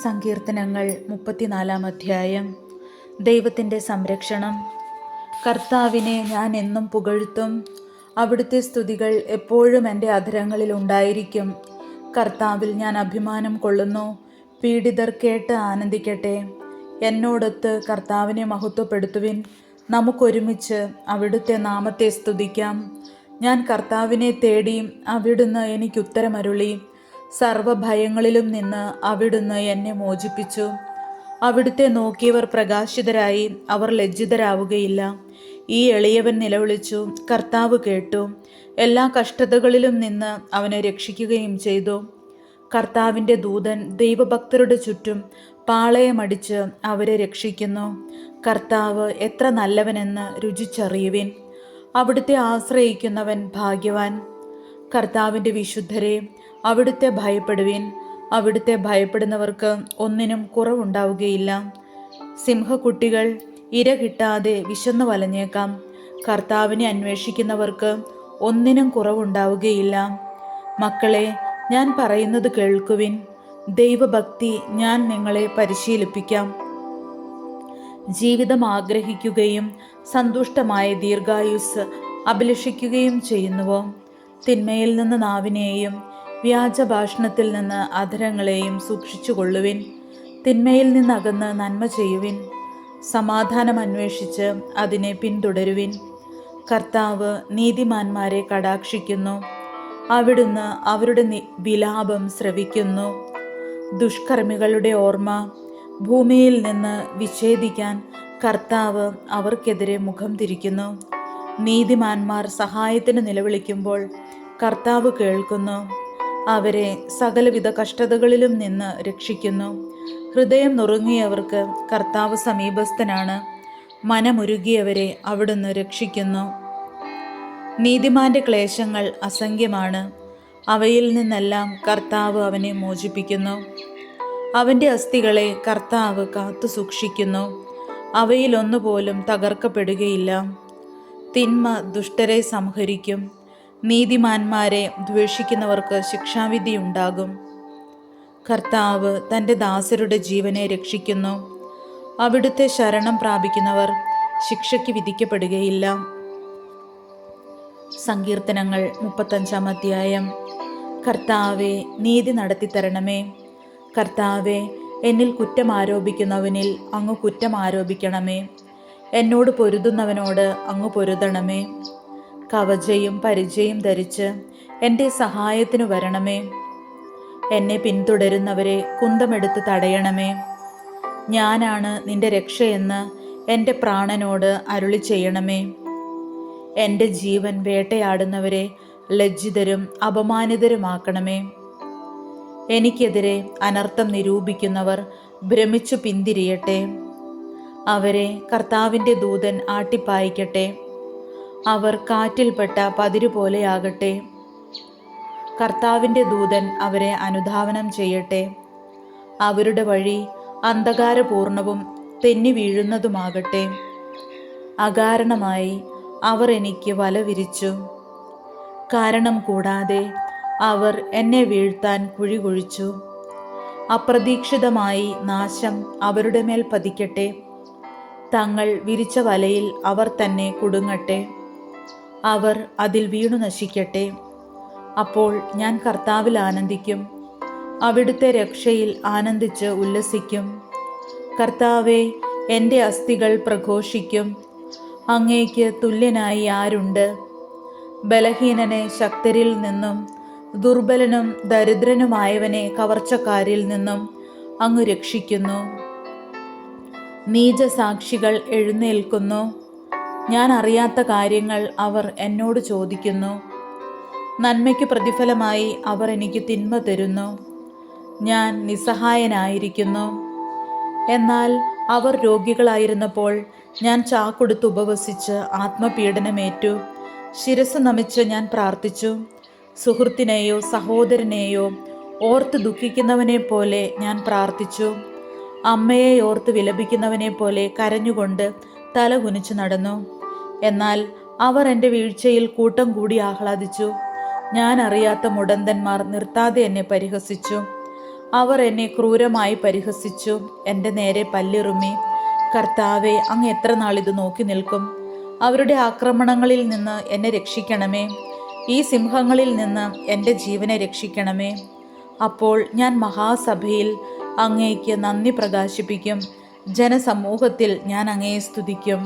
സങ്കീർത്തനങ്ങൾ 34 അധ്യായം. ദൈവത്തിൻ്റെ സംരക്ഷണം. കർത്താവിനെ ഞാൻ എന്നും പുകഴ്ത്തും. അവിടുത്തെ സ്തുതികൾ എപ്പോഴും എൻ്റെ അധരങ്ങളിൽ ഉണ്ടായിരിക്കും. കർത്താവിൽ ഞാൻ അഭിമാനം കൊള്ളുന്നു. പീഡിതർ കേട്ട് ആനന്ദിക്കട്ടെ. എന്നോടൊത്ത് കർത്താവിനെ മഹത്വപ്പെടുത്തുവിൻ. നമുക്കൊരുമിച്ച് അവിടുത്തെ നാമത്തെ സ്തുതിക്കാം. ഞാൻ കർത്താവിനെ തേടി, അവിടുന്ന് എനിക്കുത്തരമരുളി. സർവഭയങ്ങളിലും നിന്ന് അവിടുന്ന് എന്നെ മോചിപ്പിച്ചു. അവിടുത്തെ നോക്കിയവർ പ്രകാശിതരായി, അവർ ലജ്ജിതരാവുകയില്ല. ഈ എളിയവൻ നിലവിളിച്ചു, കർത്താവ് കേട്ടു. എല്ലാ കഷ്ടതകളിലും നിന്ന് അവനെ രക്ഷിക്കുകയും ചെയ്തു. കർത്താവിൻ്റെ ദൂതൻ ദൈവഭക്തരുടെ ചുറ്റും പാളയമടിച്ച് അവരെ രക്ഷിക്കുന്നു. കർത്താവ് എത്ര നല്ലവനെന്ന് രുചിച്ചറിയുവിൻ. അവിടുത്തെ ആശ്രയിക്കുന്നവൻ ഭാഗ്യവാൻ. കർത്താവിൻ്റെ വിശുദ്ധരെ, അവിടുത്തെ ഭയപ്പെടുവിൻ. അവിടുത്തെ ഭയപ്പെടുന്നവർക്ക് ഒന്നിനും കുറവുണ്ടാവുകയില്ല. സിംഹക്കുട്ടികൾ ഇര കിട്ടാതെ വിശന്നു വലഞ്ഞേക്കാം. കർത്താവിനെ അന്വേഷിക്കുന്നവർക്ക് ഒന്നിനും കുറവുണ്ടാവുകയില്ല. മക്കളെ, ഞാൻ പറയുന്നത് കേൾക്കുവിൻ. ദൈവഭക്തി ഞാൻ നിങ്ങളെ പരിശീലിപ്പിക്കാം. ജീവിതം ആഗ്രഹിക്കുകയും സന്തുഷ്ടമായ ദീർഘായുസ് അഭിലഷിക്കുകയും ചെയ്യുന്നുവോ? തിന്മയിൽ നിന്ന് നാവിനെയും വ്യാജഭാഷണത്തിൽ നിന്ന് അധരങ്ങളെയും സൂക്ഷിച്ചുകൊള്ളുവിൻ. തിന്മയിൽ നിന്നകന്ന് നന്മ ചെയ്യുവിൻ. സമാധാനം അന്വേഷിച്ച് അതിനെ പിന്തുടരുവിൻ. കർത്താവ് നീതിമാന്മാരെ കടാക്ഷിക്കുന്നു. അവിടുന്ന് അവരുടെ വിലാപം ശ്രവിക്കുന്നു. ദുഷ്കർമ്മികളുടെ ഓർമ്മ ഭൂമിയിൽ നിന്ന് വിച്ഛേദിക്കാൻ കർത്താവ് അവർക്കെതിരെ മുഖം തിരിക്കുന്നു. നീതിമാന്മാർ സഹായത്തിന് നിലവിളിക്കുമ്പോൾ കർത്താവ് കേൾക്കുന്നു. അവരെ സകലവിധ കഷ്ടതകളിലും നിന്ന് രക്ഷിക്കുന്നു. ഹൃദയം നുറുങ്ങിയവർക്ക് കർത്താവ് സമീപസ്ഥനാണ്. മനമുരുകിയവരെ അവിടുന്ന് രക്ഷിക്കുന്നു. നീതിമാന്റെ ക്ലേശങ്ങൾ അസംഖ്യമാണ്. അവയിൽ നിന്നെല്ലാം കർത്താവ് അവനെ മോചിപ്പിക്കുന്നു. അവൻ്റെ അസ്ഥികളെ കർത്താവ് കാത്തു സൂക്ഷിക്കുന്നു. അവയിലൊന്നുപോലും തകർക്കപ്പെടുകയില്ല. തിന്മ ദുഷ്ടരെ സംഹരിക്കും. നീതിമാന്മാരെ ദ്വേഷിക്കുന്നവർക്ക് ശിക്ഷാവിധി ഉണ്ടാകും. കർത്താവ് തൻ്റെ ദാസരുടെ ജീവനെ രക്ഷിക്കുന്നു. അവിടുത്തെ ശരണം പ്രാപിക്കുന്നവർ ശിക്ഷയ്ക്ക് വിധിക്കപ്പെടുകയില്ല. സങ്കീർത്തനങ്ങൾ 35 അധ്യായം. കർത്താവെ, നീതി നടത്തിത്തരണമേ. കർത്താവെ, എന്നിൽ കുറ്റം ആരോപിക്കുന്നവനിൽ അങ്ങ് കുറ്റം ആരോപിക്കണമേ. എന്നോട് പൊരുതുന്നവനോട് അങ്ങ് പൊരുതണമേ. കവചയും പരിചയും ധരിച്ച് എൻ്റെ സഹായത്തിനു വരണമേ. എന്നെ പിന്തുടരുന്നവരെ കുന്തമെടുത്ത് തടയണമേ. ഞാനാണ് നിന്റെ രക്ഷയെന്ന് എൻ്റെ പ്രാണനോട് അരുളി ചെയ്യണമേ. എൻ്റെ ജീവൻ വേട്ടയാടുന്നവരെ ലജ്ജിതരും അപമാനിതരുമാക്കണമേ. എനിക്കെതിരെ അനർത്ഥം നിരൂപിക്കുന്നവർ ഭ്രമിച്ചു പിന്തിരിയട്ടെ. അവരെ കർത്താവിൻ്റെ ദൂതൻ ആട്ടിപ്പായിക്കട്ടെ. അവർ കാറ്റിൽപ്പെട്ട പതിരുപോലെയാകട്ടെ. കർത്താവിൻ്റെ ദൂതൻ അവരെ അനുധാവനം ചെയ്യട്ടെ. അവരുടെ വഴി അന്ധകാരപൂർണവും തെന്നി വീഴുന്നതുമാകട്ടെ. അകാരണമായി അവർ എനിക്ക് വല വിരിച്ചു. കാരണം കൂടാതെ അവർ എന്നെ വീഴ്ത്താൻ കുഴി കുഴിച്ചു. അപ്രതീക്ഷിതമായി നാശം അവരുടെ മേൽ പതിക്കട്ടെ. തങ്ങൾ വിരിച്ച വലയിൽ അവർ തന്നെ കുടുങ്ങട്ടെ. അവർ അതിൽ വീണു നശിക്കട്ടെ. അപ്പോൾ ഞാൻ കർത്താവിൽ ആനന്ദിക്കും. അവിടുത്തെ രക്ഷയിൽ ആനന്ദിച്ച് ഉല്ലസിക്കും. കർത്താവെ, എൻ്റെ അസ്ഥികൾ പ്രഘോഷിക്കും. അങ്ങേക്ക് തുല്യനായി ആരുണ്ട്? ബലഹീനനെ ശക്തരിൽ നിന്നും ദുർബലനും ദരിദ്രനുമായവനെ കവർച്ചക്കാരിൽ നിന്നും അങ്ങ് രക്ഷിക്കുന്നു. നീചസാക്ഷികൾ എഴുന്നേൽക്കുന്നു. ഞാൻ അറിയാത്ത കാര്യങ്ങൾ അവർ എന്നോട് ചോദിക്കുന്നു. നന്മയ്ക്ക് പ്രതിഫലമായി അവർ എനിക്ക് തിന്മ തരുന്നു. ഞാൻ നിസ്സഹായനായിരിക്കുന്നു. എന്നാൽ അവർ രോഗികളായിരുന്നപ്പോൾ ഞാൻ ചാക്കൊടുത്ത് ഉപവസിച്ച് ആത്മപീഡനമേറ്റു. ശിരസ് നമിച്ച് ഞാൻ പ്രാർത്ഥിച്ചു. സുഹൃത്തിനെയോ സഹോദരനെയോ ഓർത്ത് ദുഃഖിക്കുന്നവനെ പോലെ ഞാൻ പ്രാർത്ഥിച്ചു. അമ്മയെ ഓർത്ത് വിലപിക്കുന്നവനെ പോലെ കരഞ്ഞുകൊണ്ട് തല കുനിച്ചു നടന്നു. എന്നാൽ അവർ എൻ്റെ വീഴ്ചയിൽ കൂട്ടം കൂടി ആഹ്ലാദിച്ചു. ഞാൻ അറിയാത്ത മുടന്തന്മാർ നിർത്താതെ എന്നെ പരിഹസിച്ചു. അവർ എന്നെ ക്രൂരമായി പരിഹസിച്ചു, എൻ്റെ നേരെ പല്ലിറുമി. കർത്താവെ, അങ്ങ് എത്ര നാളിത് നോക്കി നിൽക്കും? അവരുടെ ആക്രമണങ്ങളിൽ നിന്ന് എന്നെ രക്ഷിക്കണമേ. ഈ സിംഹങ്ങളിൽ നിന്ന് എൻ്റെ ജീവനെ രക്ഷിക്കണമേ. അപ്പോൾ ഞാൻ മഹാസഭയിൽ അങ്ങേക്ക് നന്ദി പ്രകാശിപ്പിക്കും. ജനസമൂഹത്തിൽ ഞാൻ അങ്ങയെ സ്തുതിക്കും.